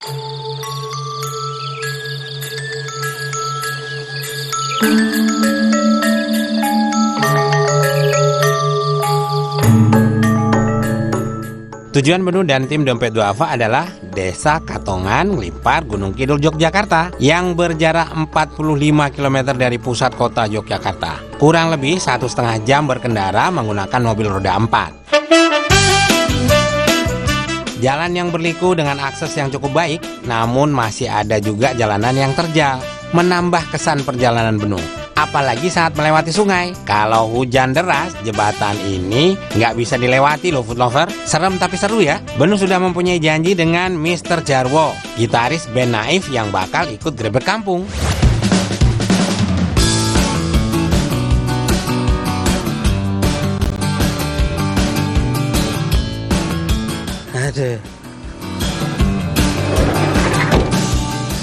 Tujuan Benu dan tim Dompet Duafa adalah Desa Katongan, Ngelipar, Gunung Kidul, Yogyakarta yang berjarak 45 km dari pusat kota Yogyakarta. Kurang lebih 1,5 jam berkendara menggunakan mobil roda 4. Jalan yang berliku dengan akses yang cukup baik, namun masih ada juga jalanan yang terjal, menambah kesan perjalanan Benu. Apalagi saat melewati sungai. Kalau hujan deras, jembatan ini nggak bisa dilewati loh food lover. Serem tapi seru ya. Benu sudah mempunyai janji dengan Mr. Jarwo, gitaris band Naif yang bakal ikut Grebek Kampung. Aduh.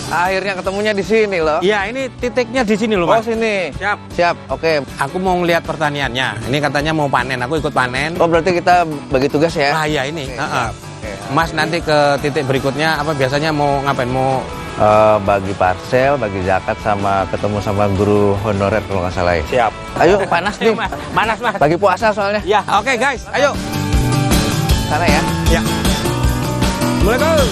Akhirnya ketemunya di sini loh. Iya, ini titiknya di sini loh, Oh, Mas. sini. Siap. Siap, oke. Aku mau ngeliat pertaniannya. Ini katanya mau panen, aku ikut panen. Oh, berarti kita bagi tugas ya? Ah, iya ini. Oke, Heeh. Oke. Mas nanti ke titik berikutnya apa biasanya mau ngapain? Mau Bagi parcel, bagi zakat, sama ketemu sama guru honorer kalau nggak salah ya. siap. Ayo, panas nih. Mas. Panas, Mas. Lagi puasa soalnya. Ya, oke guys. Ayo. Sana ya. Ya. Assalamualaikum.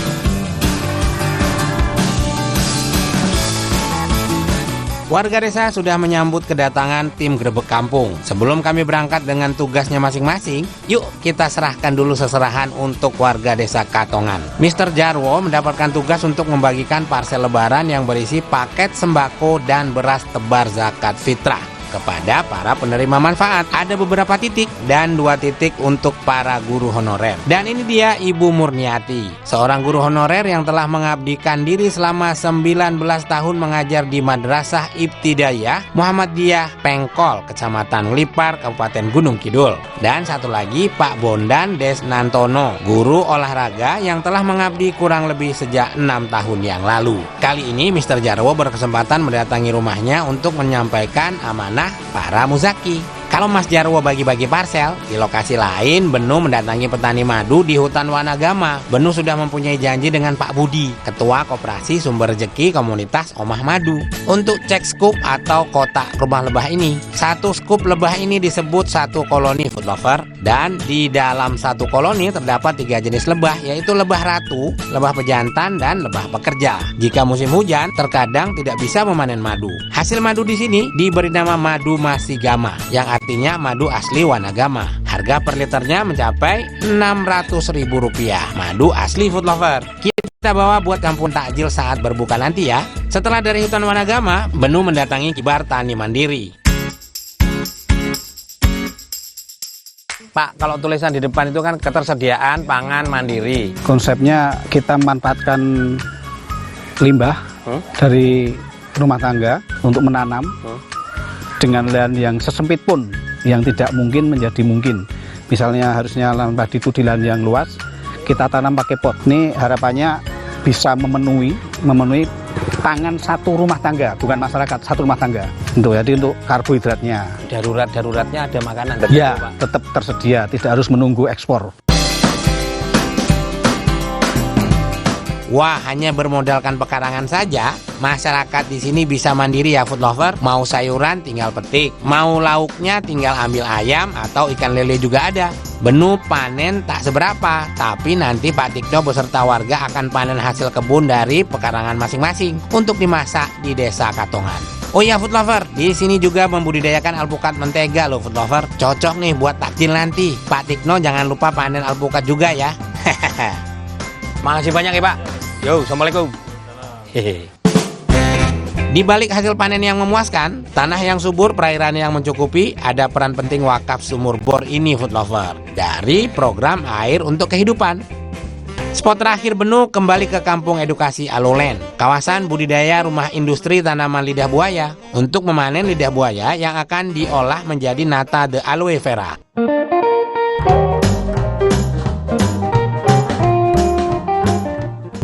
Warga desa sudah menyambut kedatangan tim Grebek Kampung. Sebelum kami berangkat dengan tugasnya masing-masing, yuk kita serahkan dulu seserahan untuk warga desa Katongan. Mr. Jarwo mendapatkan tugas untuk membagikan parsel lebaran yang berisi paket sembako dan beras tebar zakat fitrah kepada para penerima manfaat. Ada beberapa titik dan 2 titik untuk para guru honorer. Dan ini dia Ibu Murniati, seorang guru honorer yang telah mengabdikan diri selama 19 tahun mengajar di Madrasah Ibtidaiyah Muhammadiyah Pengkol, Kecamatan Ngelipar, Kabupaten Gunung Kidul. Dan satu lagi Pak Bondan Desnantono, guru olahraga yang telah mengabdi kurang lebih sejak 6 tahun yang lalu. Kali ini Mr. Jarwo berkesempatan mendatangi rumahnya untuk menyampaikan amanah para muzaki. Kalau Mas Jarwo bagi-bagi parcel, di lokasi lain Benu mendatangi petani madu di hutan Wanagama. Benu sudah mempunyai janji dengan Pak Budi, Ketua Koperasi Sumber Rezeki Komunitas Omah Madu, untuk cek skup atau kotak rumah lebah ini. Satu skup lebah ini disebut satu koloni food lover, dan di dalam satu koloni terdapat 3 jenis lebah, yaitu lebah ratu, lebah pejantan, dan lebah pekerja. Jika musim hujan, terkadang tidak bisa memanen madu. Hasil madu di sini diberi nama madu masigama, yang artinya madu asli Wanagama. Harga per liternya mencapai Rp600.000. Madu asli food lover. Kita bawa buat kampung takjil saat berbuka nanti ya. Setelah dari hutan Wanagama, Benu mendatangi Kibar Tani Mandiri. Pak, kalau tulisan di depan itu kan ketersediaan pangan mandiri. Konsepnya kita memanfaatkan limbah dari rumah tangga untuk menanam dengan lahan yang sesempit pun yang tidak mungkin menjadi mungkin. Misalnya harusnya lahan padi itu di lahan yang luas, kita tanam pakai pot. Ini harapannya bisa memenuhi pangan satu rumah tangga, bukan masyarakat, satu rumah tangga. Jadi untuk karbohidratnya. Daruratnya ada makanan. Ya, tetap tersedia, tidak harus menunggu ekspor. Wah, hanya bermodalkan pekarangan saja, masyarakat di sini bisa mandiri ya food lover. Mau sayuran tinggal petik, mau lauknya tinggal ambil ayam atau ikan lele juga ada. Benu panen tak seberapa, tapi nanti Pak Tikno beserta warga akan panen hasil kebun dari pekarangan masing-masing untuk dimasak di desa Katongan. Oh iya food lover, di sini juga membudidayakan alpukat mentega loh food lover. Cocok nih buat takjil nanti. Pak Tikno jangan lupa panen alpukat juga ya. Makasih banyak ya Pak. Yo, assalamualaikum. Hehe. Di balik hasil panen yang memuaskan, tanah yang subur, perairan yang mencukupi, ada peran penting wakaf sumur bor ini food lover dari program Air untuk Kehidupan. Spot terakhir Benu kembali ke Kampung Edukasi Alolen, kawasan budidaya rumah industri tanaman lidah buaya, untuk memanen lidah buaya yang akan diolah menjadi nata de aloe vera.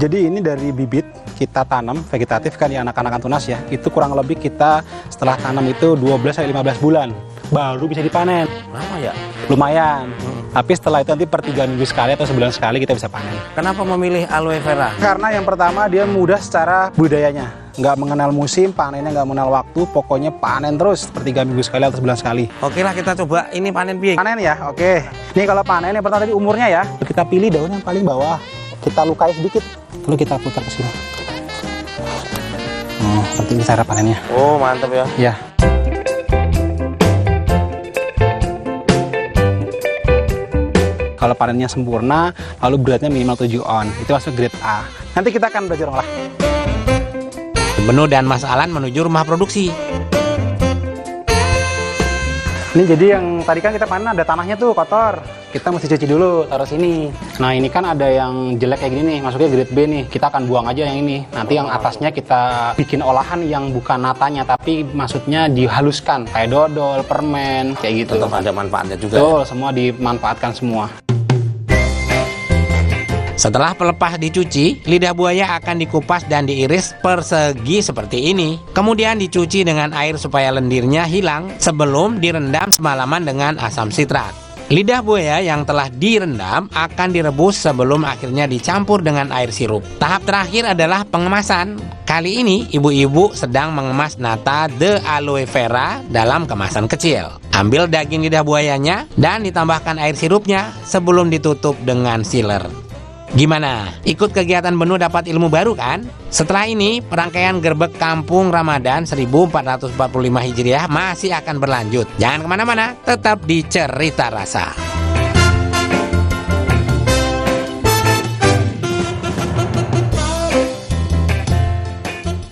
Jadi ini dari bibit kita tanam vegetatif kan ya, anak-anak tunas ya. Itu kurang lebih kita setelah tanam itu 12-15 bulan baru bisa dipanen. Lama ya? Lumayan. Tapi setelah itu nanti per 3 minggu sekali atau sebulan sekali kita bisa panen. Kenapa memilih aloe vera? Karena yang pertama dia mudah secara budayanya, nggak mengenal musim, panennya nggak mengenal waktu, pokoknya panen terus per 3 minggu sekali atau sebulan sekali. Oke lah, kita coba ini panen piye. Panen ya, oke. Ini kalau panen yang pertama tadi umurnya ya, kita pilih daun yang paling bawah, kita lukai sedikit, lalu kita putar ke sini. Seperti ini cara panennya. Oh, mantap ya. Ya. Kalau panennya sempurna, lalu beratnya minimal 7 on, itu masuk grade A. Nanti kita akan belajar olah. Benu dan Mas Alan menuju rumah produksi. Ini jadi yang tadi kan kita panen ada tanahnya tuh kotor. Kita mesti cuci dulu, taruh sini. Nah ini kan ada yang jelek kayak gini nih, masuknya grade B nih. Kita akan buang aja yang ini. Nanti yang atasnya kita bikin olahan yang bukan natanya, tapi maksudnya dihaluskan. Kayak dodol, permen, kayak gitu. Tetap ada manfaatnya juga. Betul, semua dimanfaatkan semua. Setelah pelepah dicuci, lidah buaya akan dikupas dan diiris persegi seperti ini. Kemudian dicuci dengan air supaya lendirnya hilang sebelum direndam semalaman dengan asam sitrat. Lidah buaya yang telah direndam akan direbus sebelum akhirnya dicampur dengan air sirup. Tahap terakhir adalah pengemasan. Kali ini ibu-ibu sedang mengemas nata de aloe vera dalam kemasan kecil. Ambil daging lidah buayanya dan ditambahkan air sirupnya sebelum ditutup dengan sealer. Gimana? Ikut kegiatan Benu dapat ilmu baru kan? Setelah ini, perangkaian gerbek kampung Ramadan 1445 Hijriah masih akan berlanjut. Jangan kemana-mana, tetap di Cerita Rasa.